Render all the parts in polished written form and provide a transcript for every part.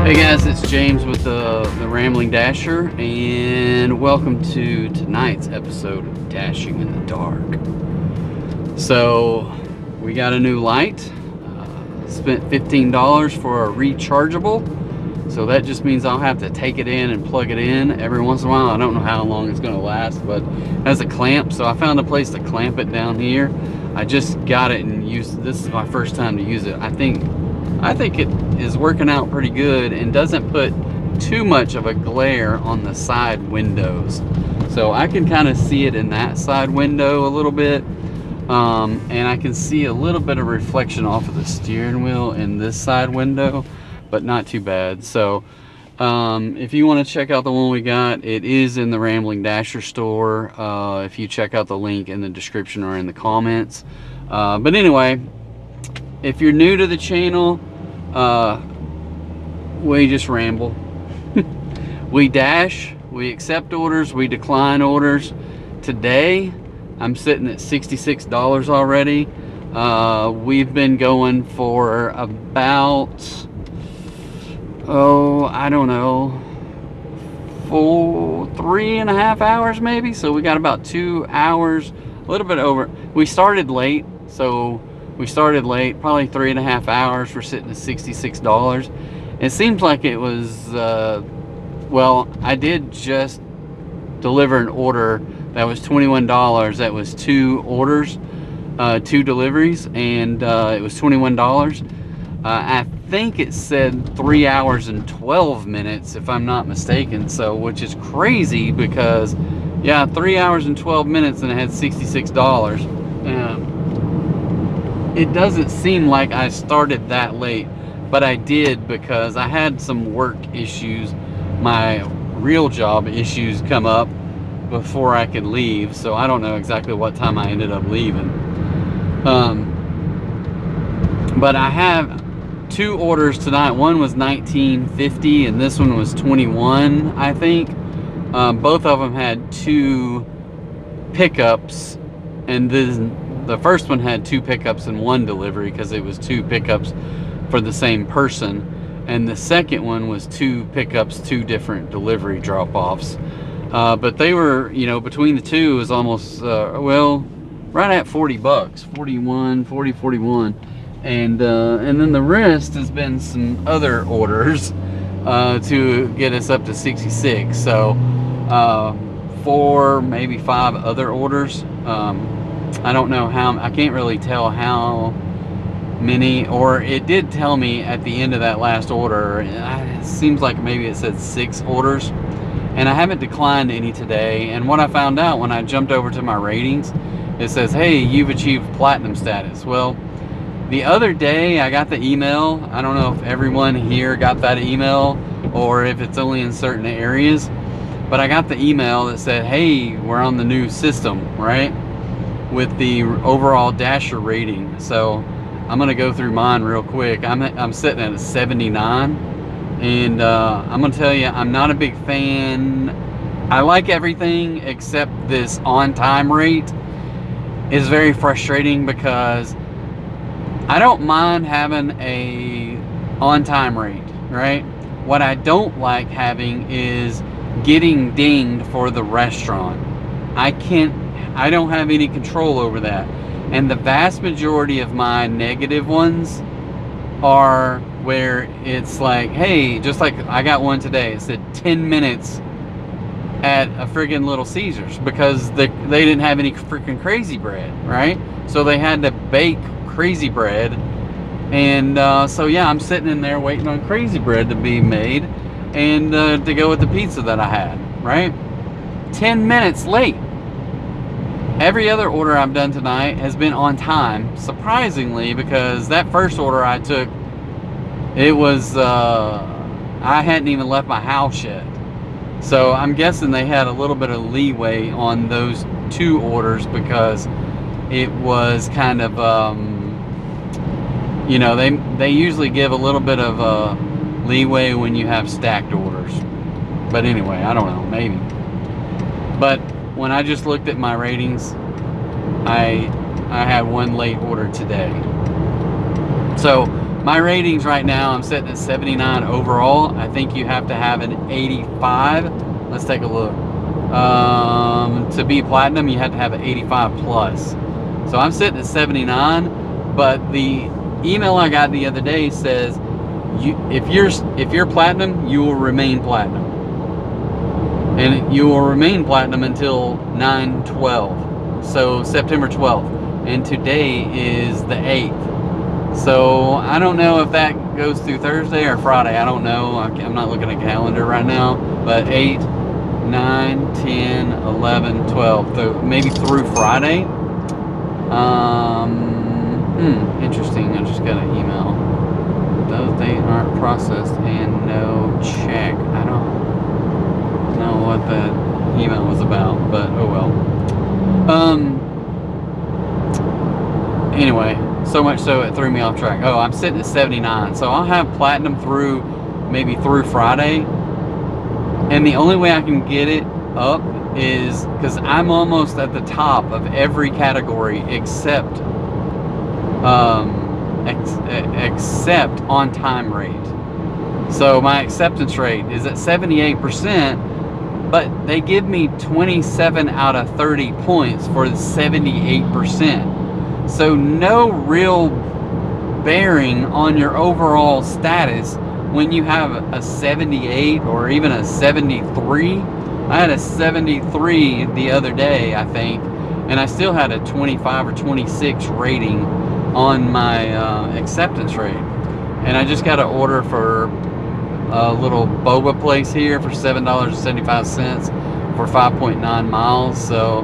Hey guys, it's James with the Rambling Dasher, and welcome to tonight's episode of Dashing in the Dark. So, we got a new light. Spent $15 for a rechargeable. So that just means I'll have to take it in and plug it in every once in a while. I don't know how long it's going to last, but it has a clamp. So I found a place to clamp it down here. I just got it and used. This is my first time to use it. I think it is working out pretty good and doesn't put too much of a glare on the side windows. So I can kind of see it in that side window a little bit. And I can see a little bit of reflection off of the steering wheel in this side window, but not too bad. So if you want to check out the one we got, it is in the Rambling Dasher store. If you check out the link in the description or in the comments. But anyway, if you're new to the channel, we just ramble. We dash, we accept orders, we decline orders. Today I'm sitting at $66 already. We've been going for about, I don't know, 3.5 hours maybe. So we got about 2 hours, a little bit over. We started late, probably 3.5 hours. We're sitting at $66. It seems like it was, well, I did just deliver an order that was $21. That was 2 orders, 2 deliveries, and it was $21. I think it said 3 hours and 12 minutes, if I'm not mistaken. So, which is crazy because, yeah, 3 hours and 12 minutes, and it had $66. It doesn't seem like I started that late, but I did because I had some work issues, my real job issues come up before I could leave. So I don't know exactly what time I ended up leaving. But I have 2 orders tonight. One was $19.50 and this one was $21, I think. Both of them had 2 pickups, and the first one had 2 pickups and 1 delivery because it was 2 pickups for the same person, and the second one was 2 pickups, 2 different delivery drop-offs. But they were, between the two, was almost right at $40, 41, and then the rest has been some other orders to get us up to 66. So 4, maybe 5 other orders. I don't know how, I can't really tell how many, or it did tell me at the end of that last order, it seems like maybe it said 6 orders, and I haven't declined any today. And what I found out when I jumped over to my ratings, it says, hey, you've achieved platinum status. Well, the other day I got the email. I don't know if everyone here got that email or if it's only in certain areas, but I got the email that said, hey, we're on the new system, right, with the overall Dasher rating. So I'm gonna go through mine real quick. I'm sitting at a 79, and I'm gonna tell you, I'm not a big fan. I like everything except this on-time rate is very frustrating because I don't mind having a on-time rate, right? What I don't like having is getting dinged for the restaurant. I don't have any control over that. And the vast majority of my negative ones are where it's like, hey, just like I got one today. It said 10 minutes at a friggin' Little Caesars because they didn't have any freaking crazy bread, right? So they had to bake crazy bread. And so yeah, I'm sitting in there waiting on crazy bread to be made and to go with the pizza that I had, right? 10 minutes late. Every other order I've done tonight has been on time, surprisingly, because that first order I took, it was, I hadn't even left my house yet. So I'm guessing they had a little bit of leeway on those 2 orders because it was kind of, they usually give a little bit of leeway when you have stacked orders. But anyway, I don't know, maybe. But when I just looked at my ratings, I had 1 late order today. So my ratings right now, I'm sitting at 79 overall. I think you have to have an 85. Let's take a look. To be platinum, you have to have an 85 plus. So I'm sitting at 79, but the email I got the other day says, if you're platinum, you will remain platinum. And you will remain platinum until 9/12. So September 12th. And today is the 8th. So I don't know if that goes through Thursday or Friday. I don't know. I'm not looking at a calendar right now. But 8, 9, 10, 11, 12. So maybe through Friday. Interesting. I just got an email. Those dates aren't processed and no check. I don't know what that email was about, but oh well. Anyway, so much so it threw me off track. Oh, I'm sitting at 79, so I'll have platinum through maybe through Friday, and the only way I can get it up is because I'm almost at the top of every category except except on time rate. So my acceptance rate is at 78%. But they give me 27 out of 30 points for the 78%. So no real bearing on your overall status when you have a 78 or even a 73. I had a 73 the other day, I think, and I still had a 25 or 26 rating on my acceptance rate. And I just got an order for a little boba place here for $7.75 for 5.9 miles. So,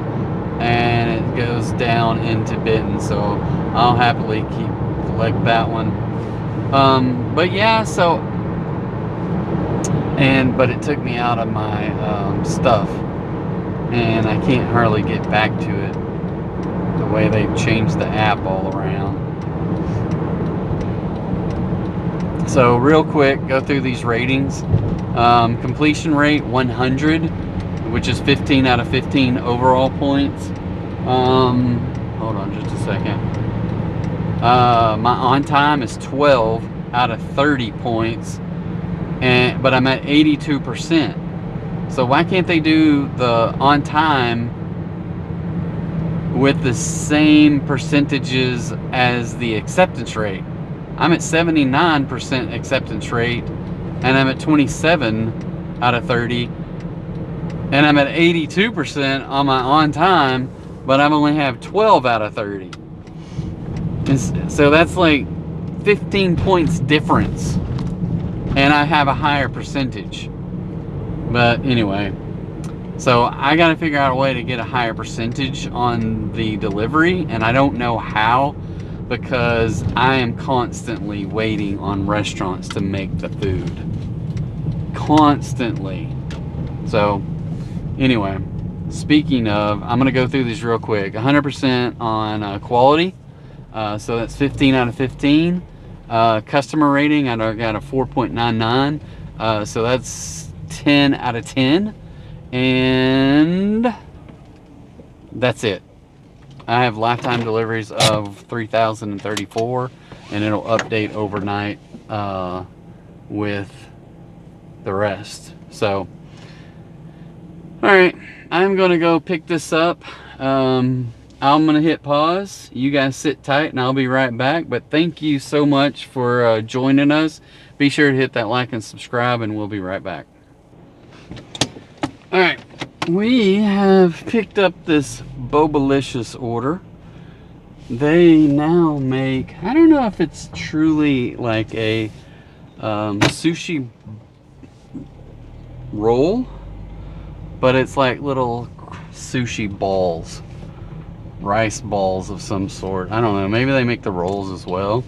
and it goes down into Benton, so I'll happily collect that one. But yeah, so, but it took me out of my stuff, and I can't hardly get back to it the way they've changed the app all around. So real quick, go through these ratings. Completion rate 100, which is 15 out of 15 overall points. Hold on just a second. My on time is 12 out of 30 points, but I'm at 82%. So why can't they do the on time with the same percentages as the acceptance rate? I'm at 79% acceptance rate, and I'm at 27 out of 30, and I'm at 82% on my on time, but I only have 12 out of 30. And so that's like 15 points difference, and I have a higher percentage. But anyway, so I got to figure out a way to get a higher percentage on the delivery, and I don't know how, because I am constantly waiting on restaurants to make the food. Constantly. So, anyway, speaking of, I'm going to go through these real quick. 100% on quality. So that's 15 out of 15. Customer rating, I got a 4.99. So that's 10 out of 10. And that's it. I have lifetime deliveries of 3,034, and it'll update overnight with the rest. So, all right, I'm gonna go pick this up. I'm gonna hit pause. You guys sit tight, and I'll be right back. But thank you so much for joining us. Be sure to hit that like and subscribe, and we'll be right back. All right. We have picked up this Bobalicious order. They now make, I don't know if it's truly like a sushi roll, but it's like little sushi balls, rice balls of some sort. I don't know, maybe they make the rolls as well.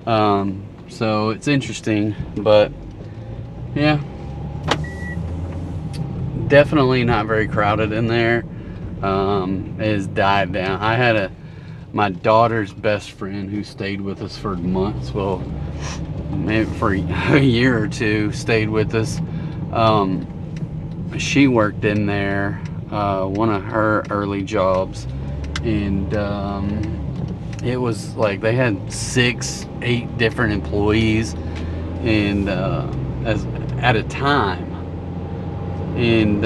So it's interesting, but yeah. Definitely not very crowded in there. It has died down. I had my daughter's best friend who stayed with us for months, well, maybe for a year or two, stayed with us. She worked in there, one of her early jobs, and it was like they had 6, 8 different employees, and as at a time. And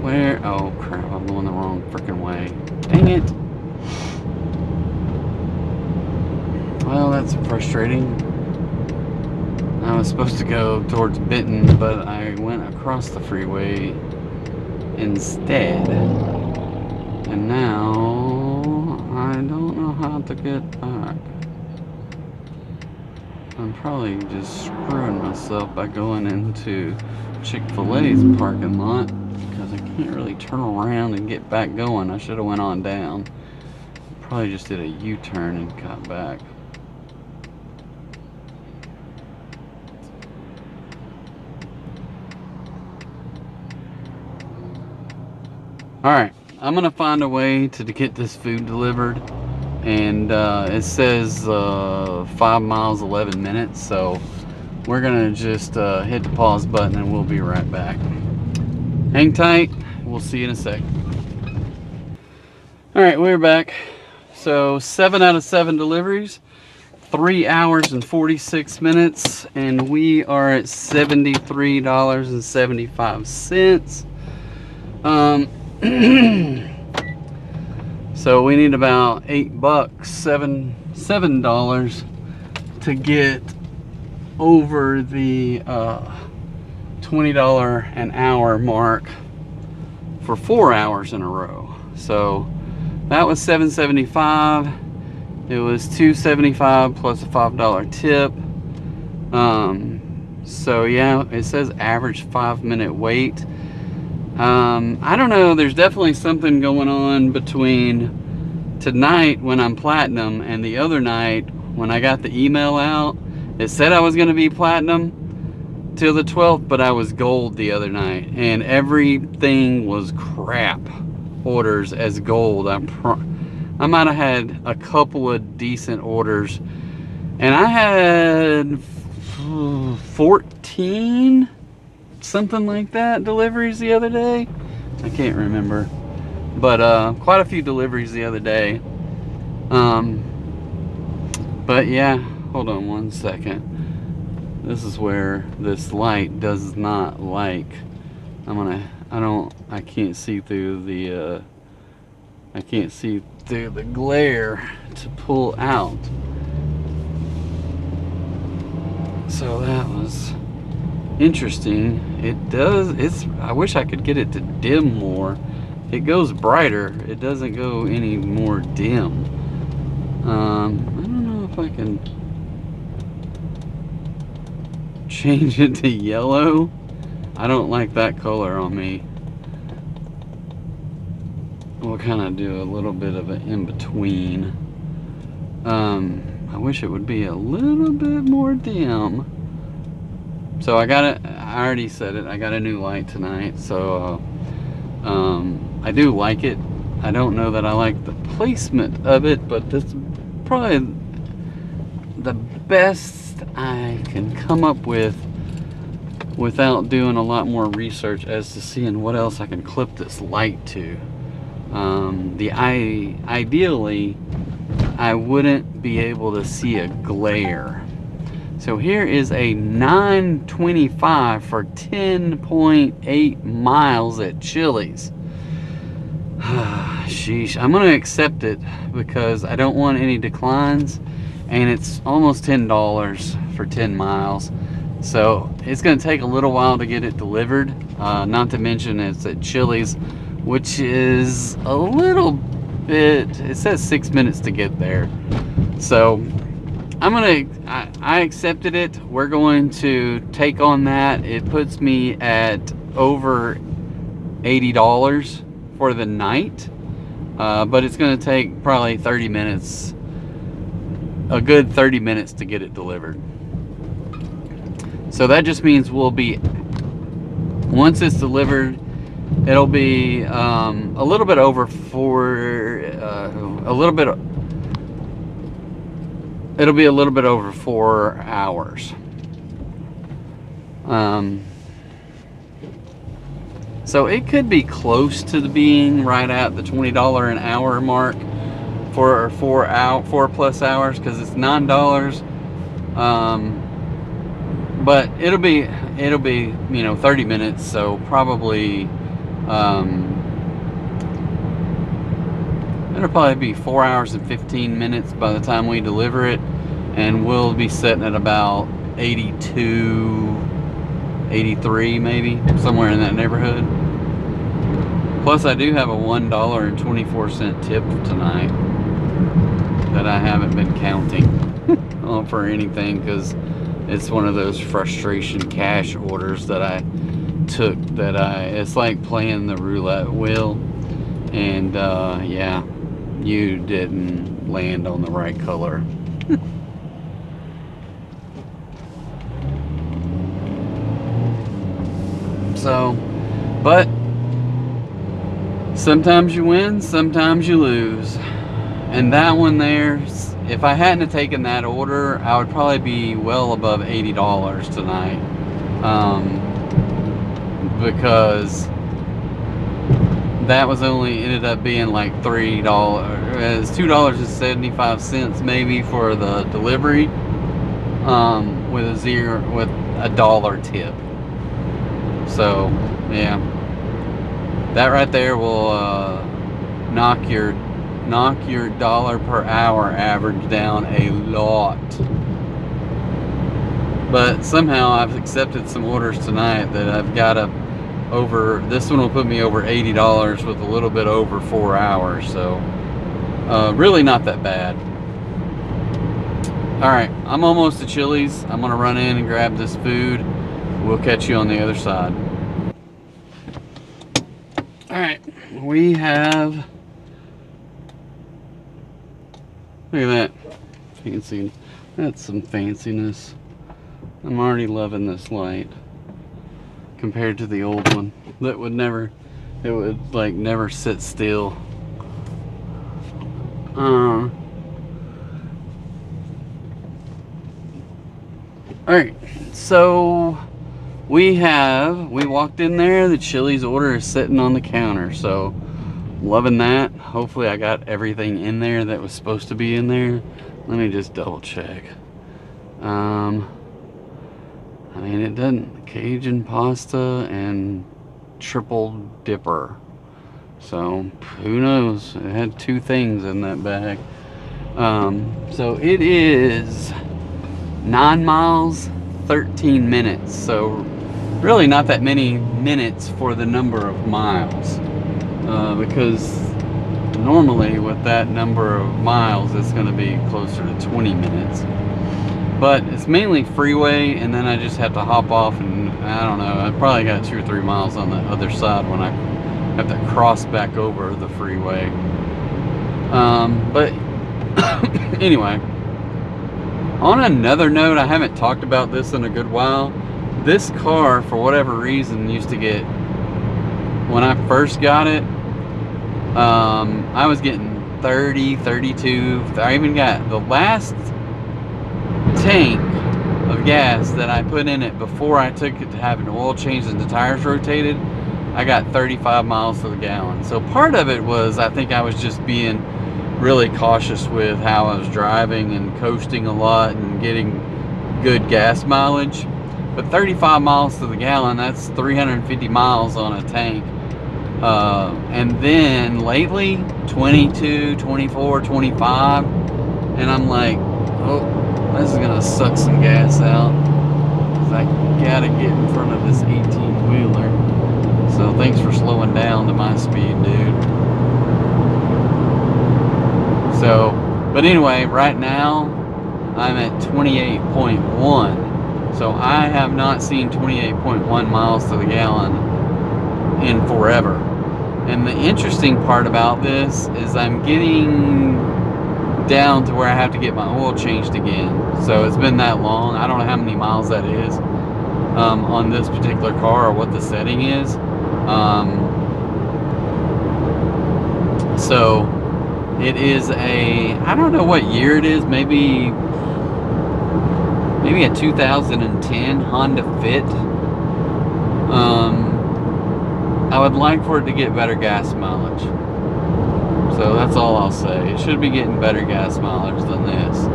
where? Oh crap! I'm going the wrong freaking way. Dang it! Well, that's frustrating. I was supposed to go towards Benton, but I went across the freeway instead. And now I don't know how to get back. I'm probably just screwing myself by going into Chick-fil-A's parking lot, because I can't really turn around and get back going. I should have went on down. Probably just did a U-turn and got back. Alright, I'm gonna find a way to get this food delivered, and it says 5 miles 11 minutes, so we're gonna just hit the pause button and we'll be right back. Hang tight, we'll see you in a sec. Alright, we're back. So 7 out of 7 deliveries, 3 hours and 46 minutes, and we are at $73.75. So we need about $8, $7 to get over the $20 an hour mark for 4 hours in a row. So that was $7.75. It was $2.75 plus a $5 tip. So yeah, it says average 5-minute wait. I don't know, there's definitely something going on between tonight when I'm platinum and the other night when I got the email out. It said I was going to be platinum till the 12th, but I was gold the other night, and everything was crap orders as gold. I might have had a couple of decent orders, and I had 14 something like that deliveries the other day. I can't remember, but quite a few deliveries the other day. But yeah, hold on one second. This is where this light does not like. I can't see through the glare to pull out. So that was interesting. I wish I could get it to dim more. It goes brighter, it doesn't go any more dim. I don't know if I can change it to yellow. I don't like that color on me. We'll kind of do a little bit of an in-between. I wish it would be a little bit more dim. So I already said it, I got a new light tonight, so I do like it. I don't know that I like the placement of it, but this is probably the best I can come up with without doing a lot more research as to seeing what else I can clip this light to. Ideally, I wouldn't be able to see a glare. So here is a 925 for 10.8 miles at Chili's. Sheesh, I'm gonna accept it because I don't want any declines, and it's almost $10 for 10 miles. So it's gonna take a little while to get it delivered. Not to mention it's at Chili's, which is a little bit, it says 6 minutes to get there. So I accepted it. We're going to take on that. It puts me at over $80 for the night, but it's going to take probably 30 minutes, a good 30 minutes to get it delivered. So that just means we'll be, once it's delivered, it'll be a little bit over it'll be a little bit over 4 hours. So it could be close to being right at the $20 an hour mark for 4+ hours, because it's $9. But it'll be 30 minutes, so probably it'll probably be 4 hours and 15 minutes by the time we deliver it, and we'll be sitting at about 82, 83 maybe, somewhere in that neighborhood. Plus I do have a $1.24 tip tonight that I haven't been counting for anything, because it's one of those frustration cash orders that I took, it's like playing the roulette wheel, and yeah, you didn't land on the right color. So, but sometimes you win, sometimes you lose. And that one there, if I hadn't have taken that order, I would probably be well above $80 tonight. Because that was only ended up being like $3. It's $2.75 maybe for the delivery, with a $1 tip. So yeah, that right there will knock your dollar per hour average down a lot. But somehow I've accepted some orders tonight that I've got this one will put me over $80 with a little bit over 4 hours, so really not that bad. Alright, I'm almost to Chili's. I'm gonna run in and grab this food. We'll catch you on the other side. Alright, we have, look at that, fancy, that's some fanciness. I'm already loving this light compared to the old one that would never, it would like never sit still. Alright, so we walked in there, the Chili's order is sitting on the counter, so loving that. Hopefully I got everything in there that was supposed to be in there. Let me just double check. I mean, it doesn't, Cajun pasta and triple dipper, so who knows, it had 2 things in that bag. So it is 9 miles 13 minutes, so really not that many minutes for the number of miles, because normally with that number of miles it's going to be closer to 20 minutes. But it's mainly freeway, and then I just have to hop off, and I don't know, I probably got 2 or 3 miles on the other side when I have to cross back over the freeway. But anyway, on another note, I haven't talked about this in a good while. This car, for whatever reason, used to get, when I first got it, I was getting 30, 32, I even got the last tank of gas that I put in it before I took it to have an oil change and the tires rotated, I got 35 miles to the gallon. So part of it was, I think I was just being really cautious with how I was driving and coasting a lot and getting good gas mileage. But 35 miles to the gallon, that's 350 miles on a tank. And then lately 22, 24, 25, and I'm like, oh, this is gonna suck some gas out, because I gotta get in front of this 18-wheeler. So thanks for slowing down to my speed, dude. So, but anyway, right now I'm at 28.1. So I have not seen 28.1 miles to the gallon in forever. And the interesting part about this is I'm getting down to where I have to get my oil changed again. So it's been that long. I don't know how many miles that is on this particular car, or what the setting is. So it is I don't know what year it is, maybe a 2010 Honda Fit. I would like for it to get better gas mileage. So that's all I'll say. It should be getting better gas mileage than this.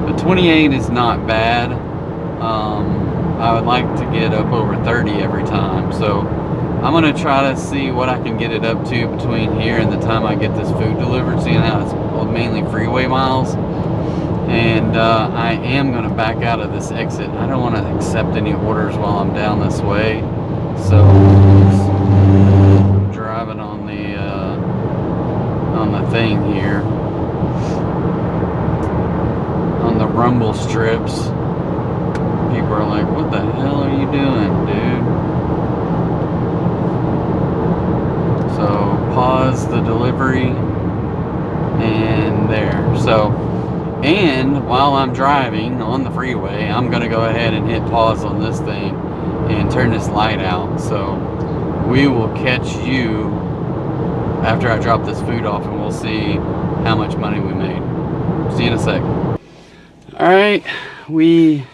But 28 is not bad. I would like to get up over 30 every time. So I'm going to try to see what I can get it up to between here and the time I get this food delivered, seeing how it's mainly freeway miles. And I am going to back out of this exit. I don't want to accept any orders while I'm down this way. So I'm driving on the thing here, on the rumble strips. People are like, what the hell are you doing, dude? So pause the delivery, and there. So, and while I'm driving on the freeway, I'm gonna go ahead and hit pause on this thing and turn this light out. So we will catch you after I drop this food off, and we'll see how much money we made. See you in a sec. All right, we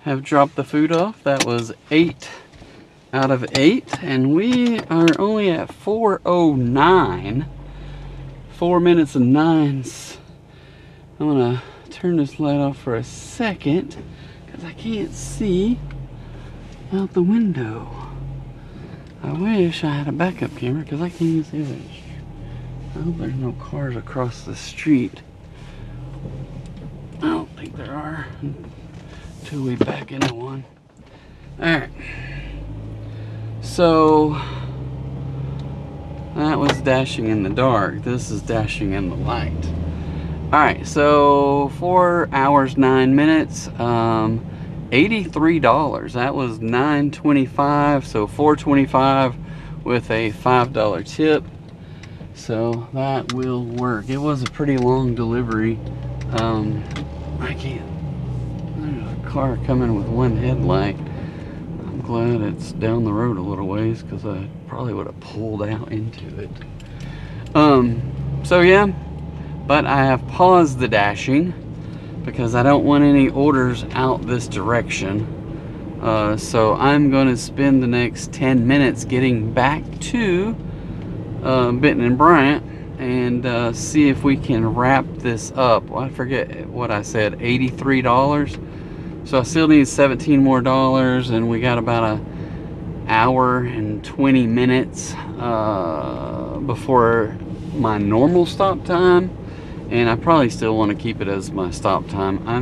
have dropped the food off. That was 8 out of 8, and we are only at 4:09. 4 minutes and 9. I'm gonna turn this light off for a second because I can't see out the window. I wish I had a backup camera because I can't even see this. I hope there's no cars across the street. I don't think there are until we back into one. Alright. So that was dashing in the dark. This is dashing in the light. Alright, so 4 hours 9 minutes. $83. That was $9.25, so $4.25 with a $5 tip. So that will work. It was a pretty long delivery. I can't. There's a car coming with one headlight. I'm glad it's down the road a little ways because I probably would have pulled out into it. So yeah, but I have paused the dashing because I don't want any orders out this direction. So I'm going to spend the next 10 minutes getting back to Benton and Bryant and see if we can wrap this up. Well, I forget what I said, $83. So I still need $17 more, and we got about an hour and 20 minutes before my normal stop time. And I probably still want to keep it as my stop time. I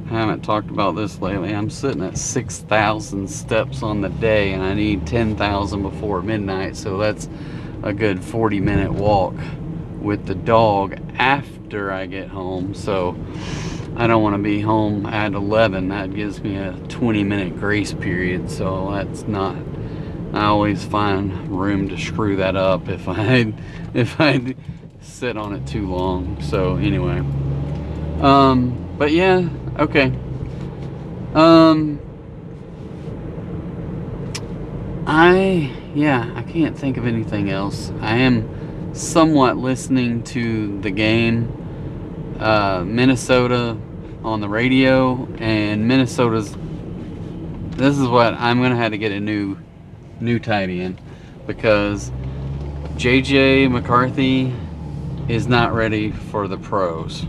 haven't talked about this lately. I'm sitting at 6,000 steps on the day, and I need 10,000 before midnight. So that's a good 40-minute walk with the dog after I get home. So I don't want to be home at 11. That gives me a 20-minute grace period. So that's not. I always find room to screw that up if I sit on it too long. So anyway, but yeah, okay. I can't think of anything else. I am somewhat listening to the game, Minnesota on the radio, and Minnesota's. This is what I'm gonna have to get a new tight end because JJ McCarthy is not ready for the pros.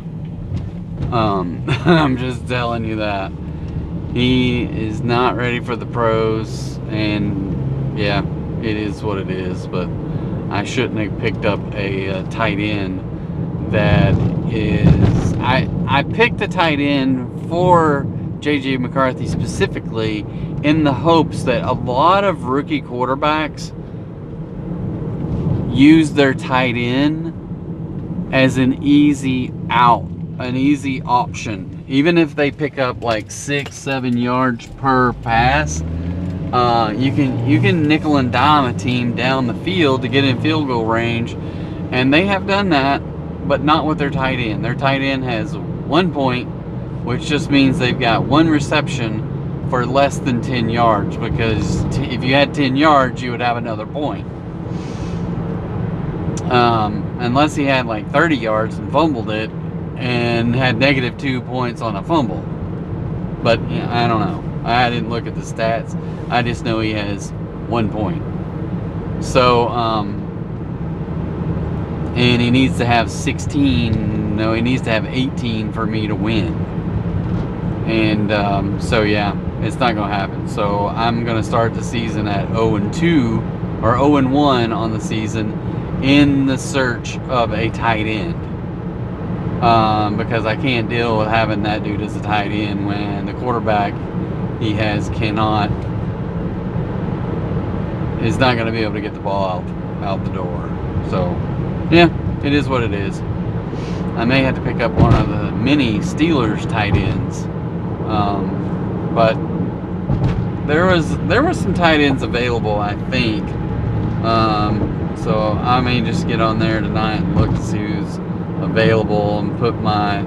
I'm just telling you that. He is not ready for the pros, and yeah, it is what it is, but I shouldn't have picked up a tight end that is... I picked a tight end for JJ McCarthy specifically in the hopes that a lot of rookie quarterbacks use their tight end as an easy out, an easy option. Even if they pick up like 6-7 yards per pass, you can nickel and dime a team down the field to get in field goal range, and they have done that, but not with their tight end. Their tight end has 1 point, which just means they've got 1 reception for less than 10 yards, because if you had 10 yards, you would have another point. Unless he had like 30 yards and fumbled it and had -2 points on a fumble. But I don't know. I didn't look at the stats. I just know he has 1 point. So, and he needs to have 16. No, he needs to have 18 for me to win. And so yeah, it's not gonna happen. So I'm gonna start the season at 0-2 or 0-1 on the season in the search of a tight end. Because I can't deal with having that dude as a tight end when the quarterback he has is not going to be able to get the ball out the door. So yeah, it is what it is. I may have to pick up one of the mini Steelers tight ends, but there was some tight ends available, I think. So I may just get on there tonight and look to see who's available and put my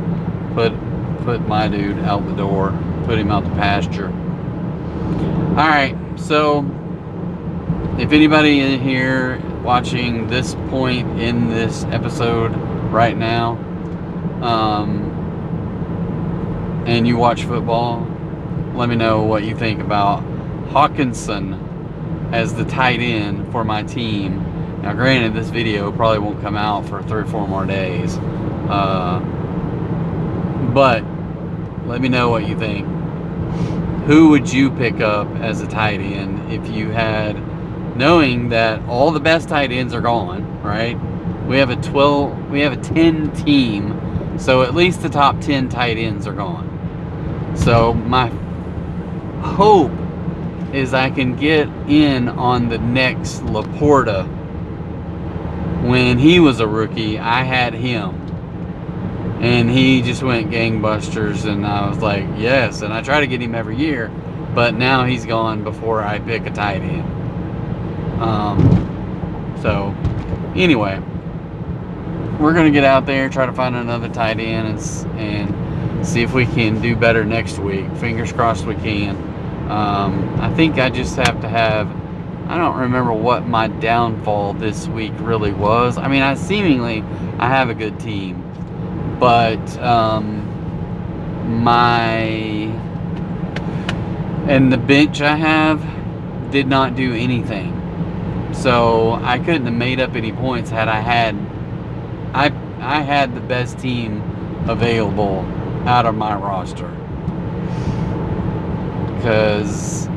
dude out the door, put him out the pasture. All right, so if anybody in here watching this point in this episode right now, and you watch football, let me know what you think about Hawkinson as the tight end for my team. Now granted, this video probably won't come out for 3 or 4 more days, but let me know what you think. Who would you pick up as a tight end if you had, knowing that all the best tight ends are gone, right? We have a 10 team, so at least the top 10 tight ends are gone. So my hope is I can get in on the next Laporta. When he was a rookie, I had him, and he just went gangbusters, and I was like, yes, and I try to get him every year, but now he's gone before I pick a tight end. So anyway, we're gonna get out there, try to find another tight end, and see if we can do better next week. Fingers crossed we can. I think I just have to have, I don't remember what my downfall this week really was. I mean, I have a good team, but the bench I have did not do anything. So I couldn't have made up any points had I had the best team available out of my roster. Because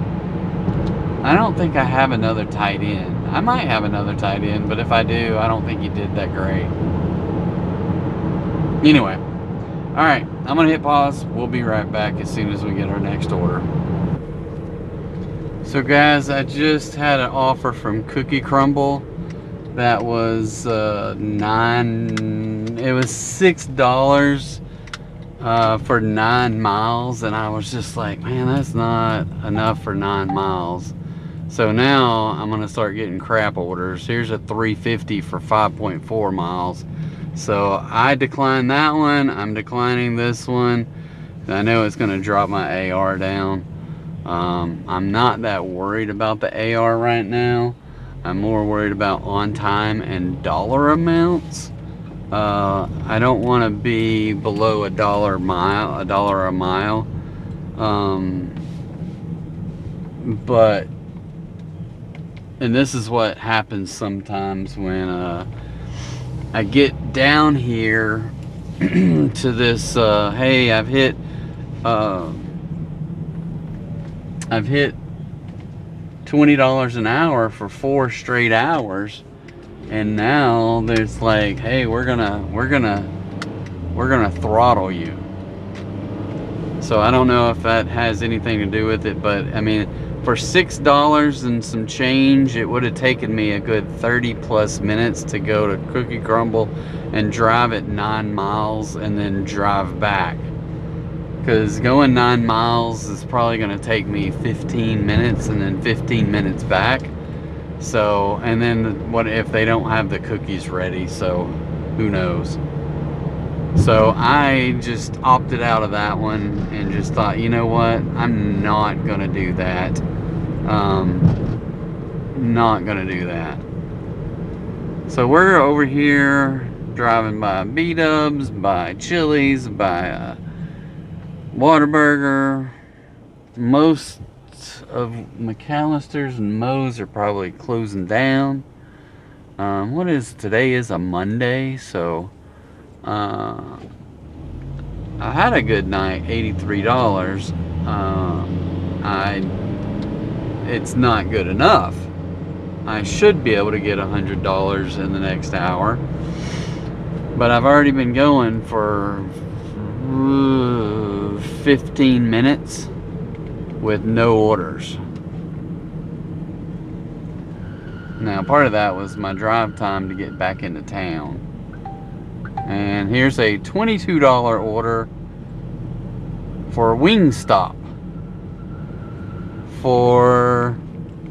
I don't think I have another tight end. I might have another tight end, but if I do, I don't think he did that great. Anyway, all right, I'm gonna hit pause. We'll be right back as soon as we get our next order. So guys, I just had an offer from Cookie Crumble that was it was $6 for 9 miles, and I was just like, man, that's not enough for 9 miles. So now I'm gonna start getting crap orders. Here's a $3.50 for 5.4 miles. So I declined that one. I'm declining this one. I know it's gonna drop my AR down. I'm not that worried about the AR right now. I'm more worried about on time and dollar amounts. I don't want to be below $1 a mile. But, and this is what happens sometimes when I get down here to this, hey, I've hit $20 an hour for 4 straight hours, and now there's like, hey, we're gonna throttle you. So I don't know if that has anything to do with it, but I mean, for $6 and some change, it would have taken me a good 30 plus minutes to go to Cookie Crumble and drive it 9 miles and then drive back. Because going 9 miles is probably going to take me 15 minutes and then 15 minutes back. So, and then what if they don't have the cookies ready? So, who knows? So, I just opted out of that one and just thought, you know what? I'm not going to do that. Not going to do that. So, we're over here driving by B-Dubs, by Chili's, by Whataburger, most most of McAllister's and Moe's are probably closing down. What is today? Is a Monday, so I had a good night, $83. It's not good enough. I should be able to get $100 in the next hour, but I've already been going for 15 minutes with no orders. Now, part of that was my drive time to get back into town. And here's a $22 order for Wingstop for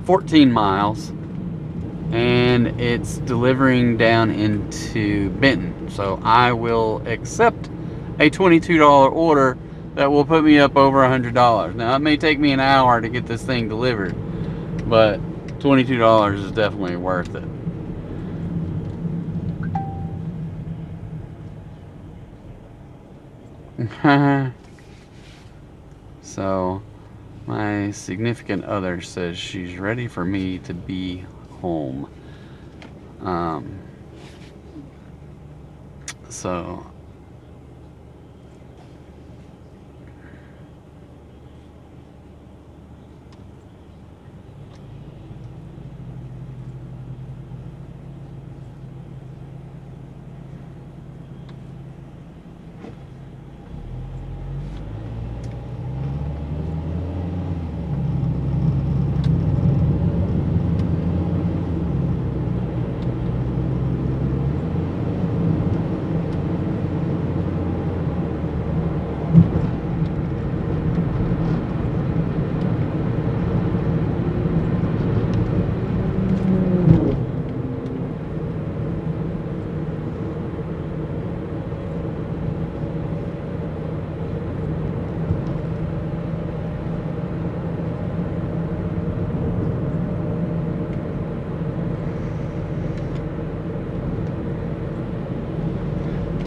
14 miles. And it's delivering down into Benton. So I will accept a $22 order that will put me up over $100. Now, it may take me an hour to get this thing delivered, but $22 is definitely worth it. So my significant other says she's ready for me to be home. So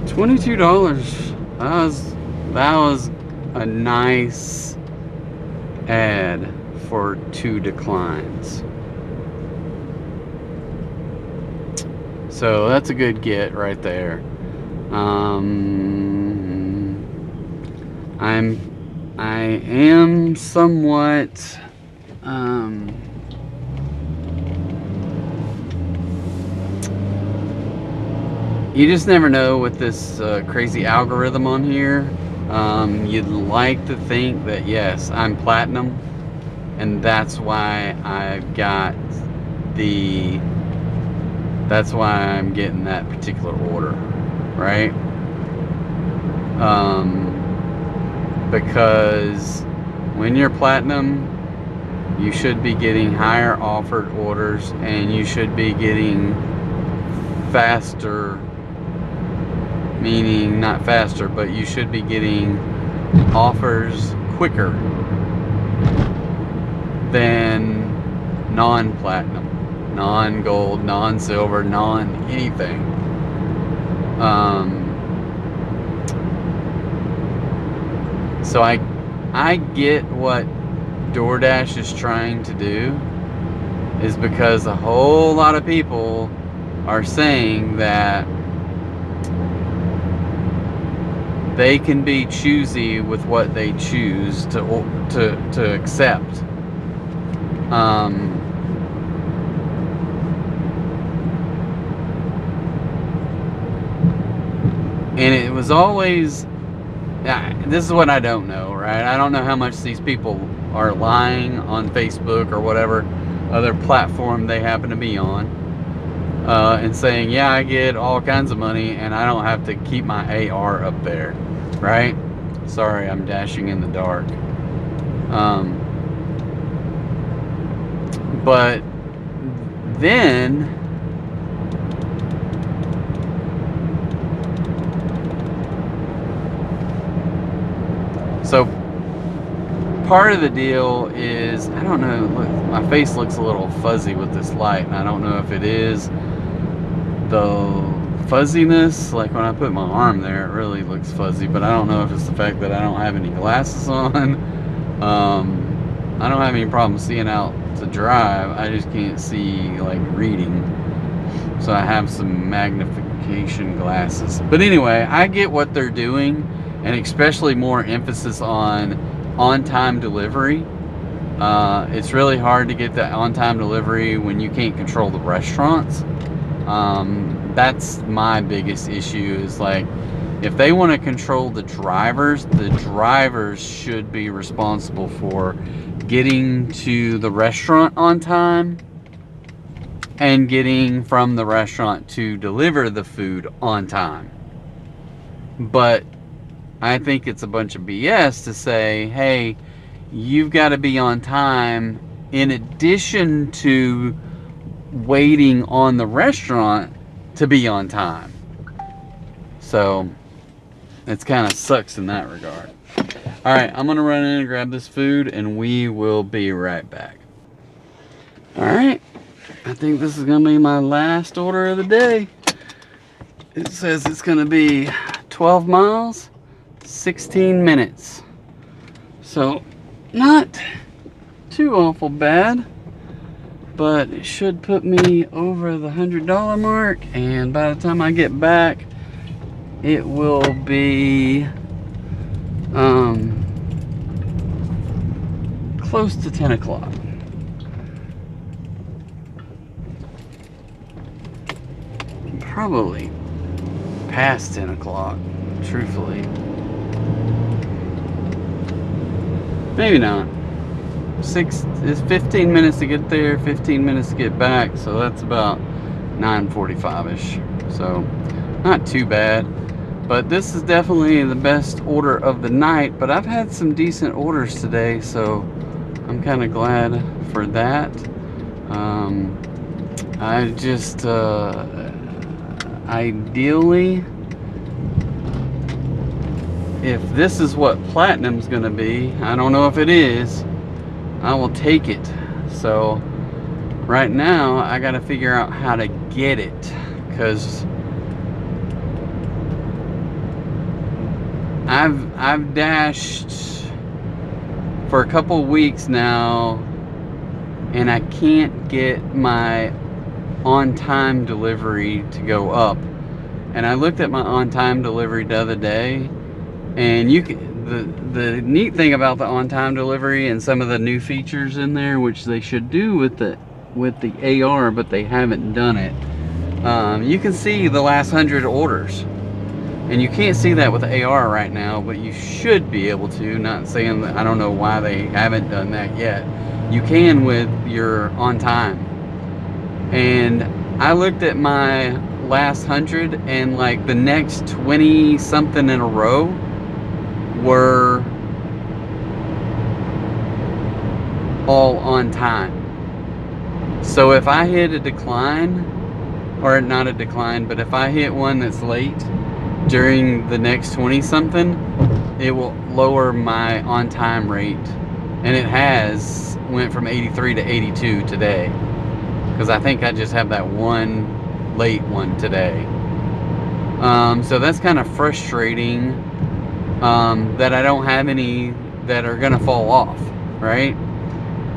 $22. That was a nice ad for 2 declines. So that's a good get right there. I am somewhat you just never know with this crazy algorithm on here. You'd like to think that yes, I'm platinum, and that's why that's why I'm getting that particular order, right? Because when you're platinum, you should be getting higher offered orders, and you should be getting faster, meaning not faster, but you should be getting offers quicker than non-platinum, non-gold, non-silver, non-anything. So I get what DoorDash is trying to do, is because a whole lot of people are saying that they can be choosy with what they choose to accept. And it was always, this is what I don't know, right? I don't know how much these people are lying on Facebook or whatever other platform they happen to be on, and saying, yeah, I get all kinds of money and I don't have to keep my AR up there, right? Sorry, I'm dashing in the dark. But then so part of the deal is, I don't know, look, my face looks a little fuzzy with this light, and I don't know if it is the fuzziness, like when I put my arm there, it really looks fuzzy, but I don't know if it's the fact that I don't have any glasses on. I don't have any problem seeing out to drive. I just can't see like reading. So I have some magnification glasses. But anyway, I get what they're doing, and especially more emphasis on time delivery. It's really hard to get that on-time delivery when you can't control the restaurants. That's my biggest issue, is like, if they want to control the drivers should be responsible for getting to the restaurant on time and getting from the restaurant to deliver the food on time. But I think it's a bunch of BS to say, hey, you've got to be on time in addition to waiting on the restaurant to be on time. So it's kind of sucks in that regard. All right, I'm gonna run in and grab this food, and we will be right back. All right, I think this is gonna be my last order of the day. It says it's gonna be 12 miles, 16 minutes. So not too awful bad, but it should put me over the $100 mark, and by the time I get back, it will be close to 10 o'clock. Probably past 10 o'clock, truthfully. Maybe not. It's 15 minutes to get there, 15 minutes to get back, so that's about 9:45-ish. So not too bad. But this is definitely the best order of the night, but I've had some decent orders today, so I'm kind of glad for that. I just ideally, if this is what Platinum's gonna be, I don't know if it is, I will take it. So right now I gotta figure out how to get it, because I've dashed for a couple weeks now, and I can't get my on-time delivery to go up. And I looked at my on-time delivery the other day, and you can, the neat thing about the on-time delivery and some of the new features in there, which they should do with the AR, but they haven't done it. You can see the last 100 orders. And you can't see that with the AR right now, but you should be able to. Not saying that, I don't know why they haven't done that yet. You can with your on time. And I looked at my last 100, and like the next 20 something in a row were all on time. So if I hit a decline, or not a decline, but if I hit one that's late during the next 20 something, it will lower my on time rate, and it has went from 83 to 82 today, because I think I just have that one late one today. So that's kind of frustrating, that I don't have any that are gonna fall off, right?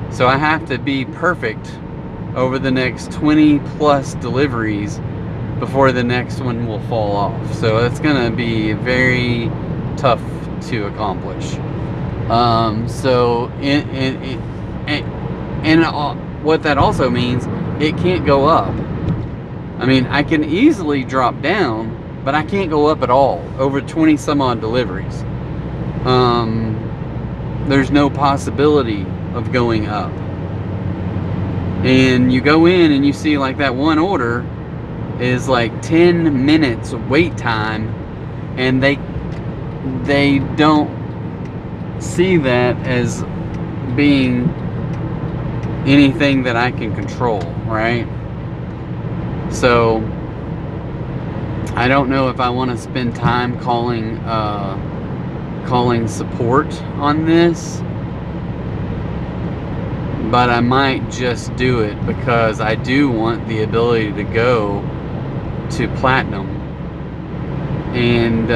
So I have to be perfect over the next 20 plus deliveries before the next one will fall off. So it's gonna be very tough to accomplish. What that also means, it can't go up. I mean, I can easily drop down, but I can't go up at all over 20 some odd deliveries. There's no possibility of going up. And you go in and you see like that one order is like 10 minutes wait time, and they don't see that as being anything that I can control, right? So I don't know if I want to spend time calling support on this, but I might just do it, because I do want the ability to go to Platinum, and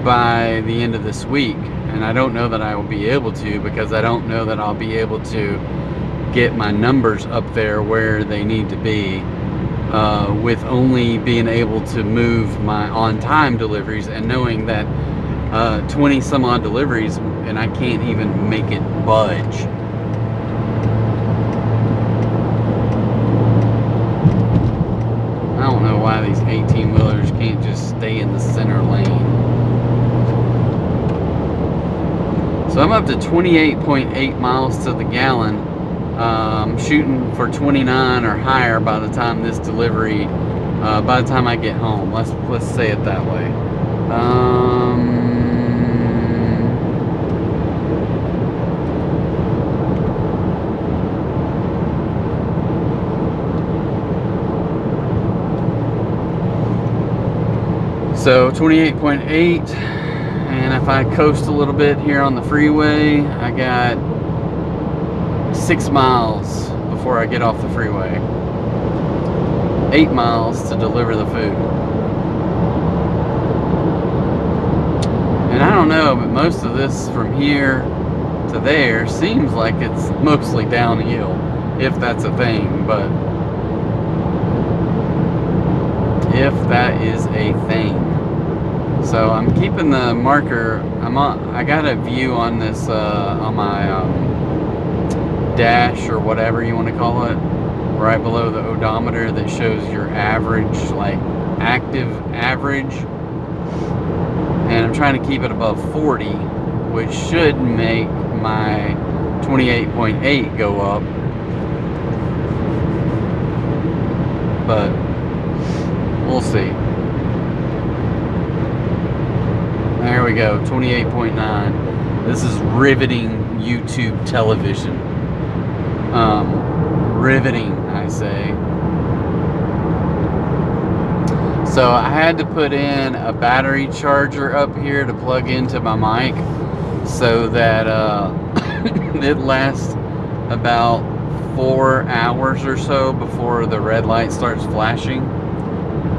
by the end of this week. and I don't know that I will be able to, because I don't know that I'll be able to get my numbers up there where they need to be, with only being able to move my on-time deliveries, and knowing that 20 some odd deliveries and I can't even make it budge. I don't know why these 18-wheelers can't just stay in the center lane. So I'm up to 28.8 miles to the gallon. I'm shooting for 29 or higher by the time this delivery, by the time I get home. Let's say it that way. So 28.8, and if I coast a little bit here on the freeway, I got 6 miles before I get off the freeway. 8 miles to deliver the food. And I don't know, but most of this from here to there seems like it's mostly downhill, if that's a thing, but if that is a thing. So I'm keeping the marker. I got a view on this on my dash, or whatever you want to call it, right below the odometer, that shows your average, like active average. And I'm trying to keep it above 40, which should make my 28.8 go up. But we'll see. There we go, 28.9. This is riveting YouTube television. Riveting, I say. So I had to put in a battery charger up here to plug into my mic, so that it lasts about 4 hours or so before the red light starts flashing.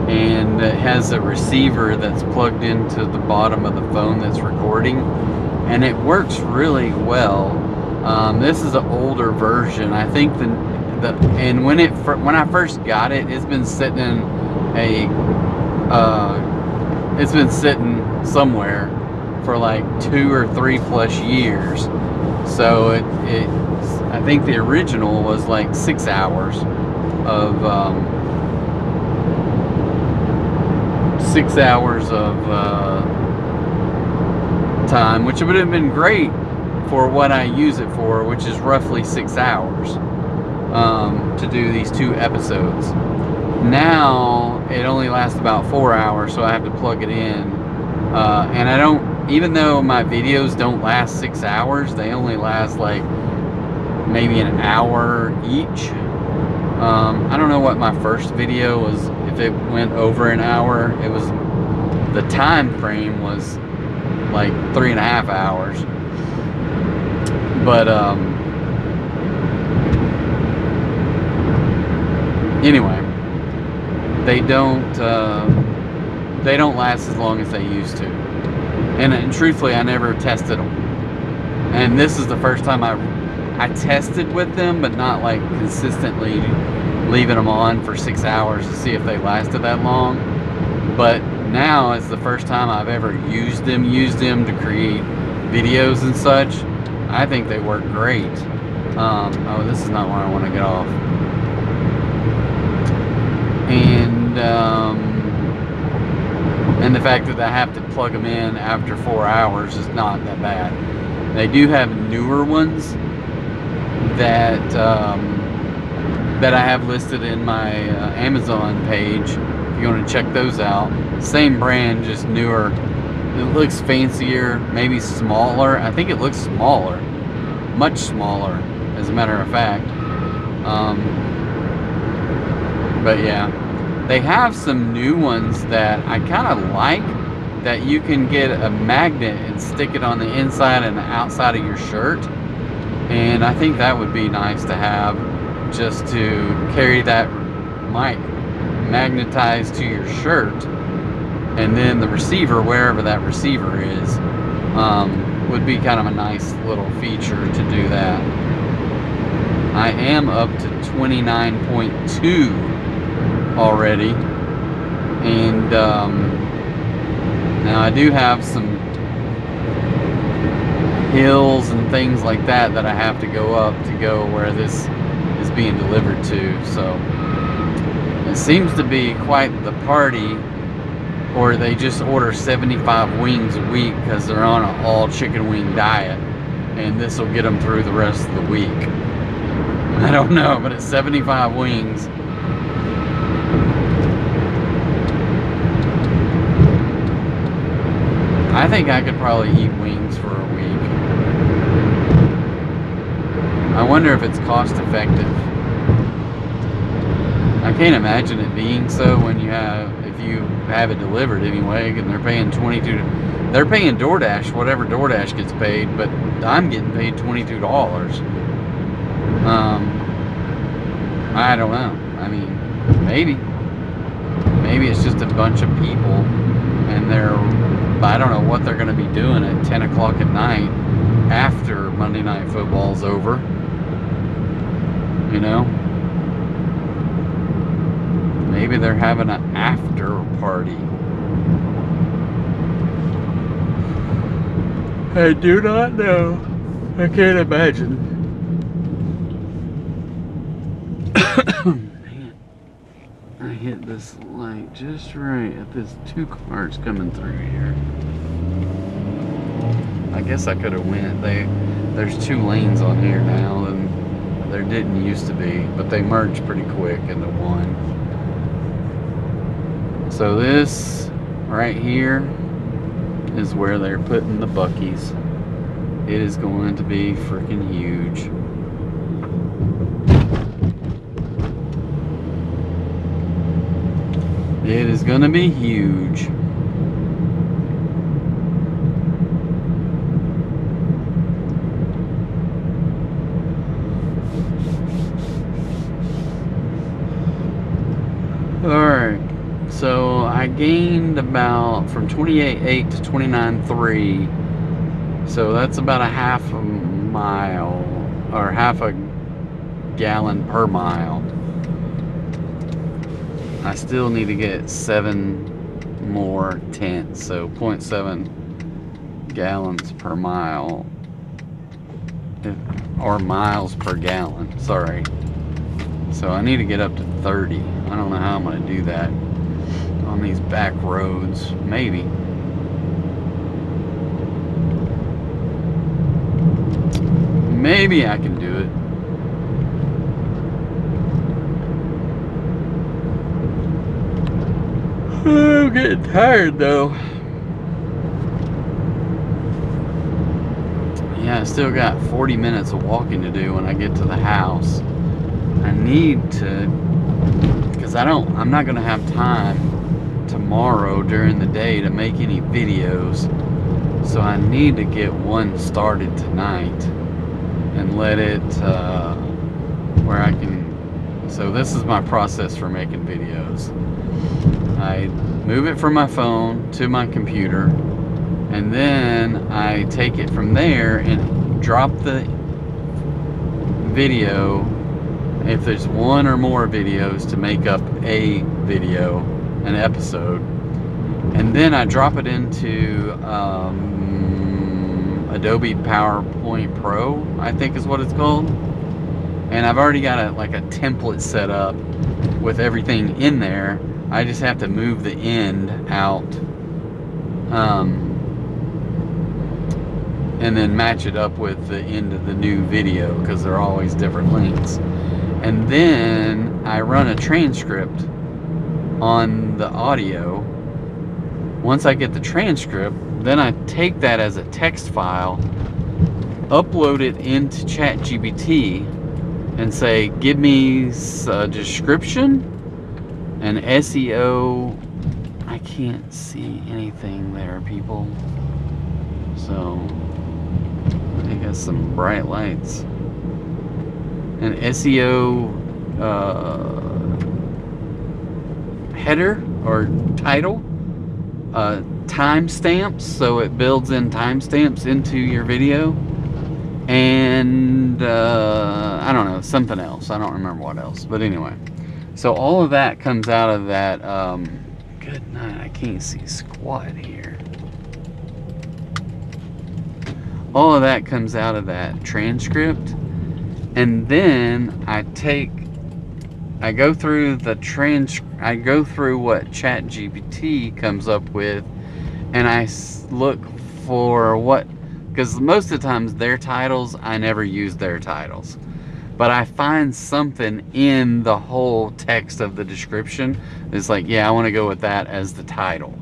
And it has a receiver that's plugged into the bottom of the phone that's recording, and it works really well. This is an older version. I think and when I first got it, it's been sitting in it's been sitting somewhere for like 2 or 3 plus years. So I think the original was like 6 hours of 6 hours of time, which would have been great for what I use it for, which is roughly 6 hours to do these 2 episodes. Now it only lasts about 4 hours, so I have to plug it in, and I don't, even though my videos don't last 6 hours, they only last like maybe an hour each. I don't know what my first video was. If it went over an hour, it was, the time frame was like 3.5 hours. But anyway, they don't last as long as they used to. And truthfully, I never tested them. And this is the first time I tested with them, but not like consistently leaving them on for 6 hours to see if they lasted that long. But now it's the first time I've ever used them to create videos and such. I think they work great. Oh, this is not where I want to get off. And the fact that I have to plug them in after 4 hours is not that bad. They do have newer ones that that I have listed in my Amazon page. If you want to check those out, same brand, just newer. It looks fancier, maybe smaller. I think it looks smaller, much smaller, as a matter of fact. But yeah, they have some new ones that I kind of like, that you can get a magnet and stick it on the inside and the outside of your shirt. And I think that would be nice to have, just to carry that mic magnetized to your shirt, and then the receiver, wherever that receiver is, would be kind of a nice little feature to do that. I am up to 29.2 already, and now I do have some hills and things like that I have to go up to go where this is being delivered to. So it seems to be quite the party, or they just order 75 wings a week because they're on an all chicken wing diet, and this will get them through the rest of the week. I don't know, but it's 75 wings. I think I could probably eat wings for a week. I wonder if it's cost effective. I can't imagine it being so when if you have it delivered anyway, and they're paying $22. They're paying DoorDash, whatever DoorDash gets paid, but I'm getting paid $22. I don't know. I mean, maybe it's just a bunch of people, and I don't know what they're going to be doing at 10 o'clock at night after Monday Night Football's over. You know? Maybe they're having an after party. I do not know. I can't imagine. Man, I hit this light just right at this 2 cars coming through here. I guess I could have went. There's 2 lanes on here now, and there didn't used to be, but they merged pretty quick into one. So this right here is where they're putting the Buc-ee's. It is going to be freaking huge. It is going to be huge. Alright, so I gained about from 28.8 to 29.3, so that's about a half a mile, or half a gallon per mile. I still need to get 7 more tenths, so 0.7 gallons per mile, or miles per gallon, sorry. So I need to get up to 30. I don't know how I'm going to do that on these back roads. Maybe. Maybe I can do it. I'm getting tired though. Yeah, I still got 40 minutes of walking to do when I get to the house. I need to, because I'm not going to have time tomorrow during the day to make any videos. So I need to get one started tonight and let it, where I can, so this is my process for making videos. I move it from my phone to my computer, and then I take it from there and drop the video, if there's one or more videos, to make up a video, an episode, and then I drop it into Adobe PowerPoint Pro, I think is what it's called, and I've already got a template set up with everything in there. I just have to move the end out, and then match it up with the end of the new video, because they're always different lengths. And then I run a transcript on the audio. Once I get the transcript, then I take that as a text file, upload it into ChatGPT, and say, give me a description, and SEO. I can't see anything there, people. So I got some bright lights. An SEO header or title, timestamps, so it builds in timestamps into your video, and I don't know, something else. I don't remember what else, but anyway. So all of that comes out of that. Good night. I can't see squat here. All of that comes out of that transcript, and then I go through I go through what ChatGPT comes up with, and I look for what, because most of the times their titles, I never use their titles, but I find something in the whole text of the description that's like, yeah, I want to go with that as the title.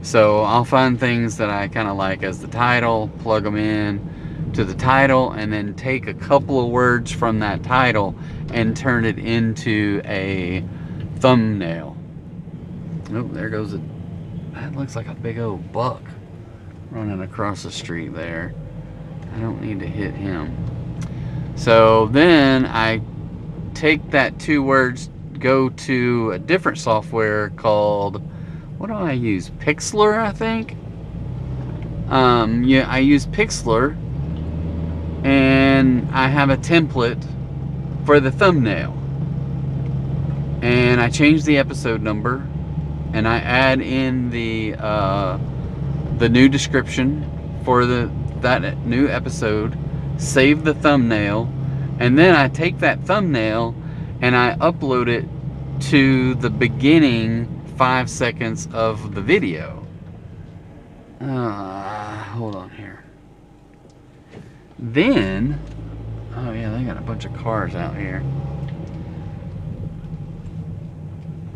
So I'll find things that I kind of like as the title, plug them in to the title, and then take a couple of words from that title and turn it into a thumbnail. Oh, there goes that looks like a big old buck running across the street there. I don't need to hit him. So then I take that 2 words, go to a different software called, what do I use? Pixlr, I think. Yeah, I use Pixlr, and I have a template for the thumbnail, and I change the episode number, and I add in the new description for that new episode, save the thumbnail, and then I take that thumbnail and I upload it to the beginning 5 seconds of the video. Hold on here. Then, oh yeah, they got a bunch of cars out here.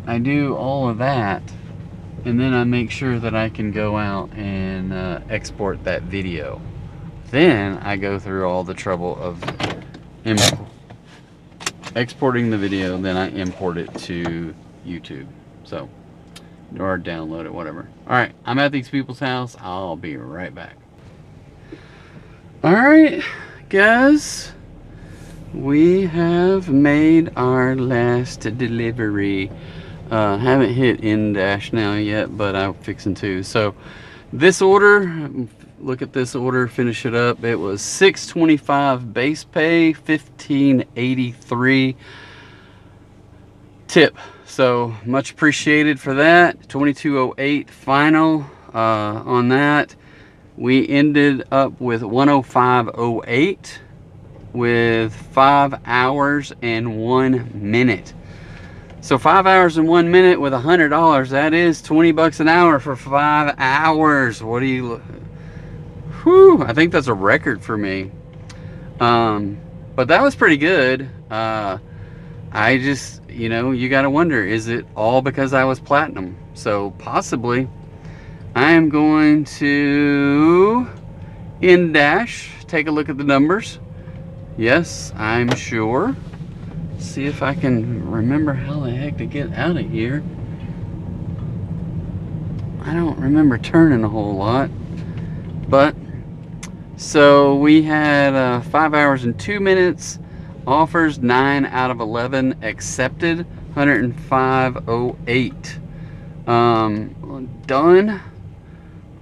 I do all of that, and then I make sure that I can go out and export that video. Then I go through all the trouble of exporting the video, then I import it to YouTube. So, or download it, whatever. Alright, I'm at these people's house. I'll be right back. Alright, guys. We have made our last delivery. Haven't hit in-dash now yet, but I'm fixing to. So, this order, look at this order, finish it up. It was $6.25 base pay, $15.83 tip. So much appreciated for that. $22.08 final on that. We ended up with $105.08 with 5 hours and 1 minute. So 5 hours and 1 minute with $100. That is $20 an hour for 5 hours. What do you? Whew, I think that's a record for me. But that was pretty good. I just, you know, you got to wonder, is it all because I was platinum? So possibly. I am going to in-dash, take a look at the numbers. Yes, I'm sure. See if I can remember how the heck to get out of here. I don't remember turning a whole lot. But, so we had 5 hours and 2 minutes. Offers 9 out of 11 accepted, 105.08. Done.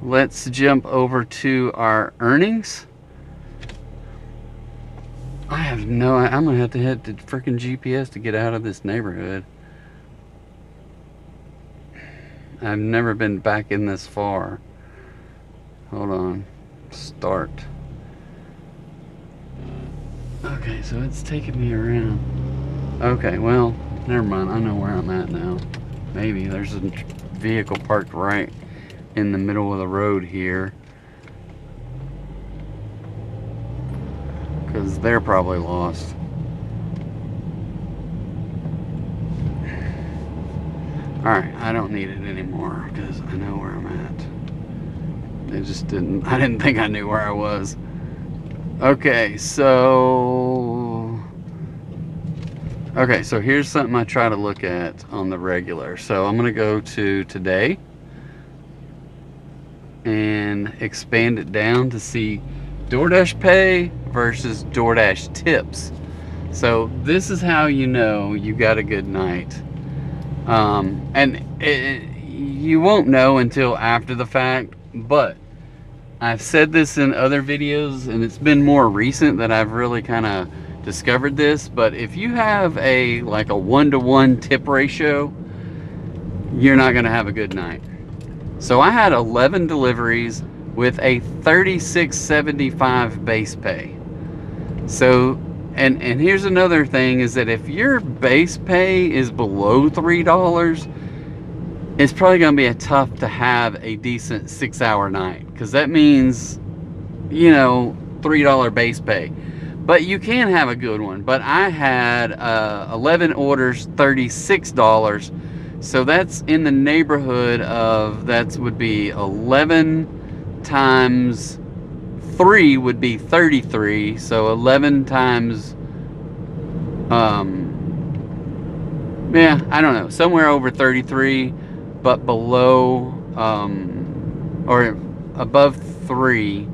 Let's jump over to our earnings. I have no, I'm gonna have to hit the freaking GPS to get out of this neighborhood. I've never been back in this far. Hold on. Start. Okay, so it's taking me around. Okay, well, never mind. I know where I'm at now. Maybe there's a vehicle parked right in the middle of the road here. Because they're probably lost. Alright, I don't need it anymore because I know where I'm at. I didn't think I knew where I was. Okay, so here's something I try to look at on the regular. So I'm gonna go to today and expand it down to see DoorDash pay versus DoorDash tips. So this is how you know you got a good night. And you won't know until after the fact, but I've said this in other videos, and it's been more recent that I've really kind of discovered this, but if you have a like a 1-to-1 tip ratio, you're not going to have a good night. So I had 11 deliveries with a $36.75 base pay. So and here's another thing, is that if your base pay is below $3, it's probably going to be tough to have a decent 6-hour night, because that means, you know, $3 base pay. But you can have a good one. But I had 11 orders, $36. So that's in the neighborhood of, that would be 11 times 3 would be 33. So 11 times, yeah, I don't know, somewhere over 33. But below or above 3,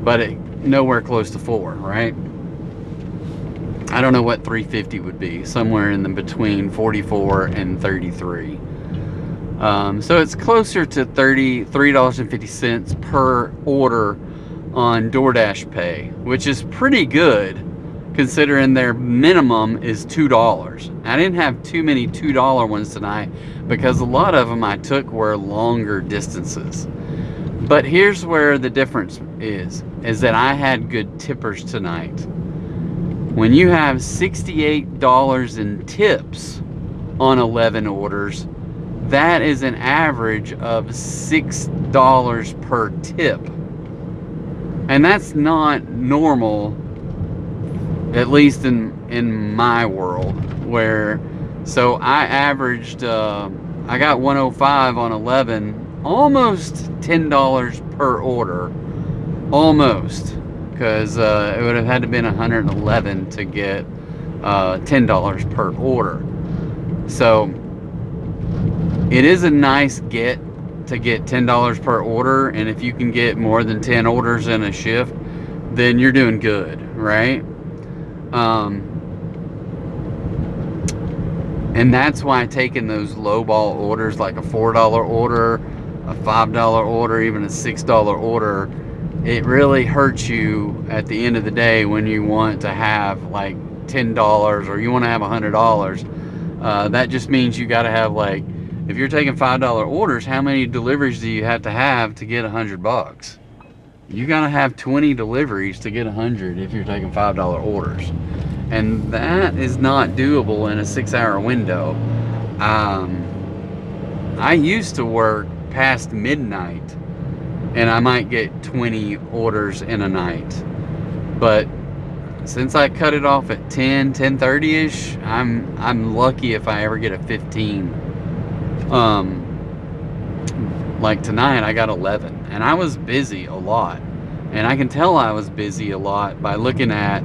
but nowhere close to 4, right? I don't know what 350 would be, somewhere in the between 44 and 33. So it's closer to $33.50 per order on DoorDash Pay, which is pretty good considering their minimum is $2. I didn't have too many $2 ones tonight because a lot of them I took were longer distances. But here's where the difference is that I had good tippers tonight. When you have $68 in tips on 11 orders, that is an average of $6 per tip. And that's not normal, at least in my world, where, so I averaged, I got 105 on 11, almost $10 per order, almost, because it would have had to been 111 to get $10 per order. So it is a nice get to get $10 per order, and if you can get more than 10 orders in a shift, then you're doing good, right? And that's why taking those lowball orders, like a $4 order, a $5 order, even a $6 order, it really hurts you at the end of the day when you want to have like $10 or you want to have $100. That just means you got to have, like, if you're taking $5 orders, how many deliveries do you have to get $100? You got to have 20 deliveries to get 100 if you're taking $5 orders. And that is not doable in a 6-hour window. I used to work past midnight and I might get 20 orders in a night. But since I cut it off at 10:30ish, I'm lucky if I ever get a 15. Like tonight I got 11, and I was busy a lot, and I can tell I was busy a lot by looking at,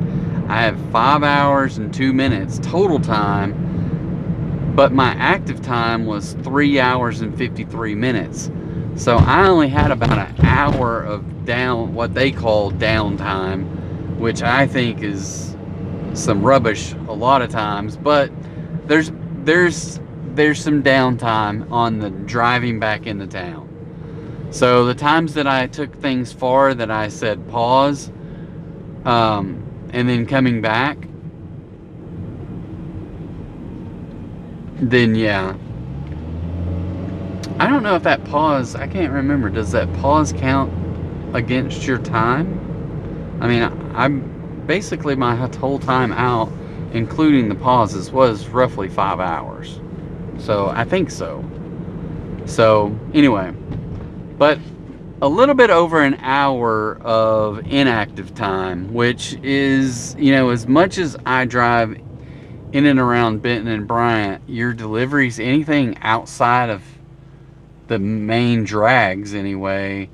I have 5 hours and 2 minutes total time, but my active time was 3 hours and 53 minutes. So I only had about an hour of what they call downtime, which I think is some rubbish a lot of times, but there's some downtime on the driving back into town. So the times that I took things far that I said pause, and then coming back, then yeah. I don't know if that pause, I can't remember, does that pause count against your time? I mean, I'm basically, my whole time out, including the pauses, was roughly 5 hours. So I think so. So anyway, but a little bit over an hour of inactive time, which is, you know, as much as I drive in and around Benton and Bryant, your deliveries, anything outside of the main drags anyway,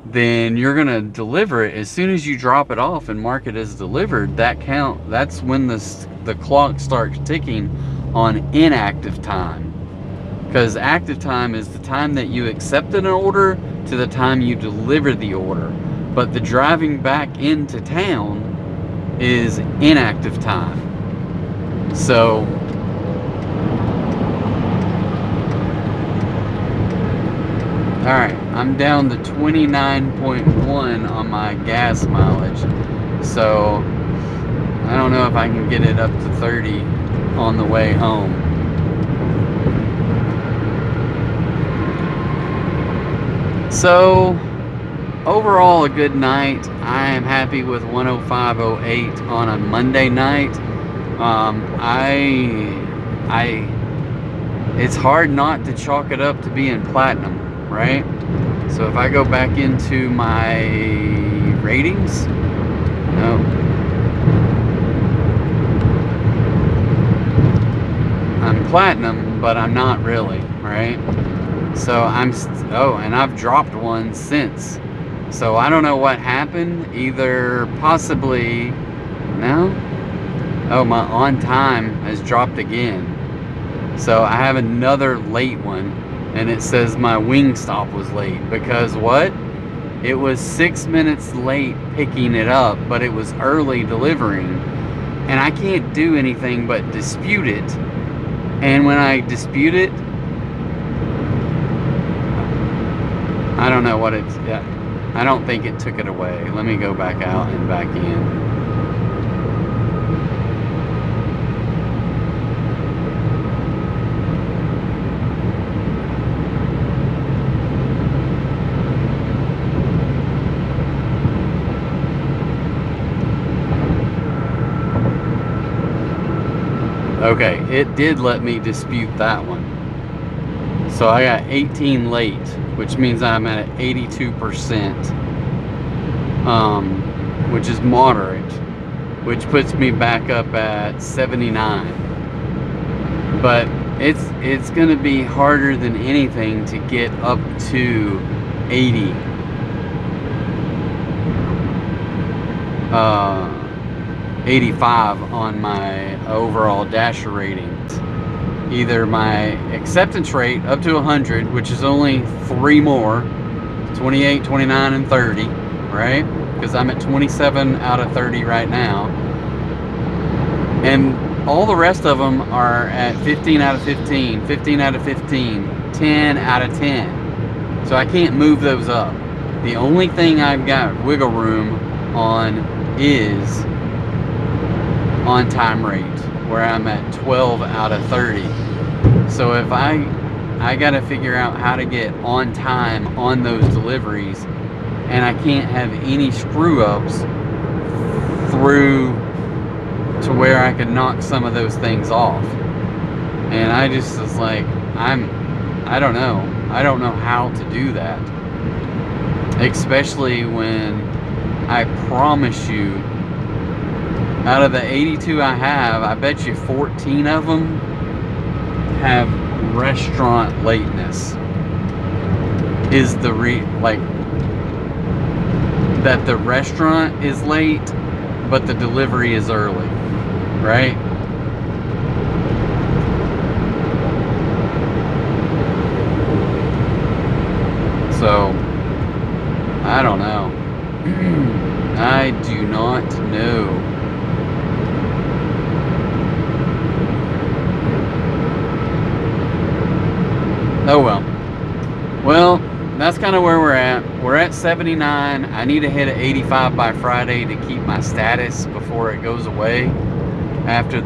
then you're gonna deliver it as soon as you drop it off and mark it as delivered. That's when the clock starts ticking on inactive time, because active time is the time that you accepted an order to the time you deliver the order, but the driving back into town is inactive time. So Alright, I'm down to 29.1 on my gas mileage. So, I don't know if I can get it up to 30 on the way home. So, overall a good night. I am happy with 105.08 on a Monday night. It's hard not to chalk it up to being platinum, right? So if I go back into my ratings, no, I'm platinum, but I'm not really, right? So and I've dropped one since. So I don't know what happened. Either possibly, no? Oh, my on time has dropped again. So I have another late one, and it says my Wingstop was late because what? It was 6 minutes late picking it up, but it was early delivering, and I can't do anything but dispute it. And when I dispute it, I don't know what it's. I don't think it took it away. Let me go back out and back in. Okay, it did let me dispute that one. So I got 18 late, which means I'm at 82%, which is moderate, which puts me back up at 79. But it's gonna be harder than anything to get up to 80. 85 on my overall Dasher ratings. Either my acceptance rate up to 100, which is only 3 more, 28, 29, and 30, right? Because I'm at 27 out of 30 right now. And all the rest of them are at 15 out of 15, 15 out of 15, 10 out of 10. So I can't move those up. The only thing I've got wiggle room on is on time rate, where I'm at 12 out of 30. So if I gotta figure out how to get on time on those deliveries, and I can't have any screw ups through to where I can knock some of those things off. And I just was like, I don't know how to do that, especially when I promise you, out of the 82 I have, I bet you 14 of them have restaurant lateness. Is the that the restaurant is late, but the delivery is early, right? So, I don't know. I do not know. Oh well. Well, that's kind of where we're at. We're at 79. I need to hit 85 by Friday to keep my status before it goes away after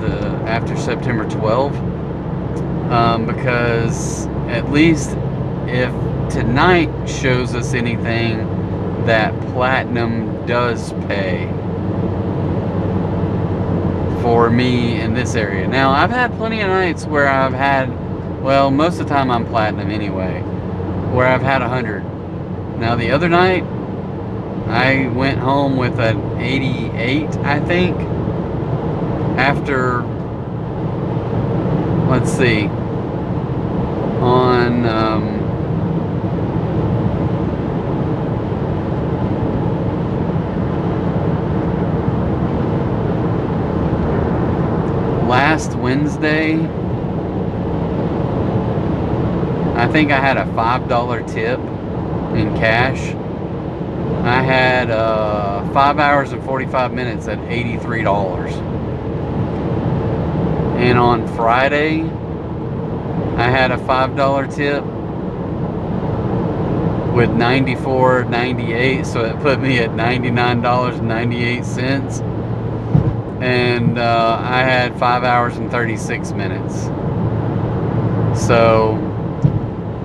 September 12th. Because at least if tonight shows us anything, that platinum does pay for me in this area. Now, I've had plenty of nights where I've had, well, most of the time I'm platinum anyway, where I've had 100. Now, the other night, I went home with an 88, I think, after, let's see, on, last Wednesday, I think I had a $5 tip in cash. I had 5 hours and 45 minutes at $83. And on Friday, I had a $5 tip with 94.98, so it put me at $99.98, and I had 5 hours and 36 minutes. So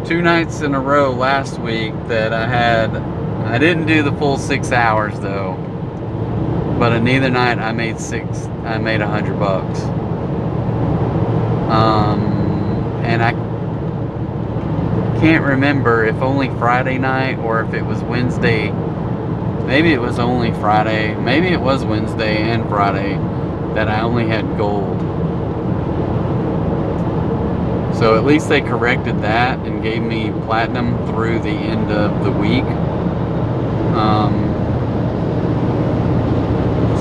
2 nights in a row last week that I didn't do the full 6 hours though, but in neither night I made $100. And I can't remember if only Friday night or if it was Wednesday. Maybe it was only Friday. Maybe it was Wednesday and Friday that I only had gold. So at least they corrected that and gave me platinum through the end of the week.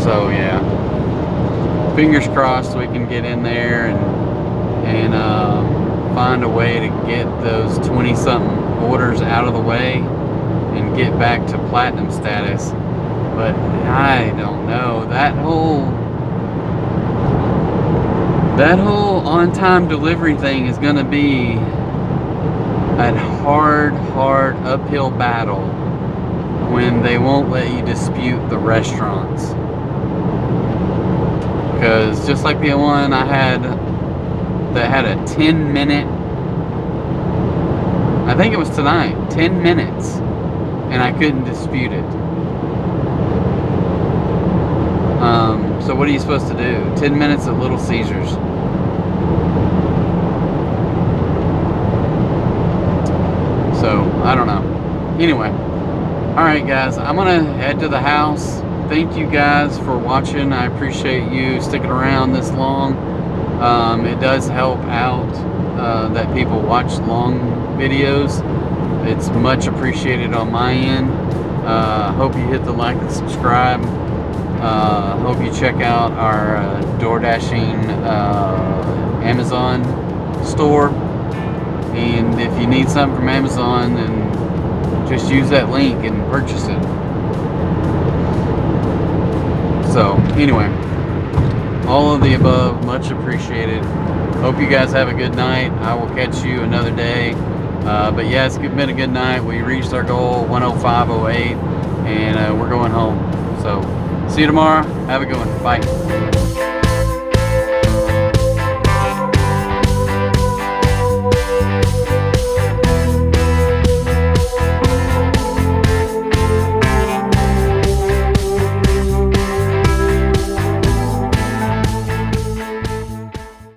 So yeah, fingers crossed we can get in there and find a way to get those 20-something orders out of the way and get back to platinum status. But I don't know, that whole on-time delivery thing is going to be a hard uphill battle when they won't let you dispute the restaurants. Because just like the one I had that had a 10-minute, I think it was tonight, 10 minutes, and I couldn't dispute it. So what are you supposed to do? 10 minutes at Little Caesars. So, I don't know. Anyway. Alright guys, I'm going to head to the house. Thank you guys for watching. I appreciate you sticking around this long. It does help out that people watch long videos. It's much appreciated on my end. Hope you hit the like and subscribe. Hope you check out our DoorDashing Amazon store. And if you need something from Amazon, then just use that link and purchase it. So, anyway, all of the above, much appreciated. Hope you guys have a good night. I will catch you another day. But yeah, it's been a good night. We reached our goal, 105.08, and we're going home. So, see you tomorrow. Have a good one. Bye.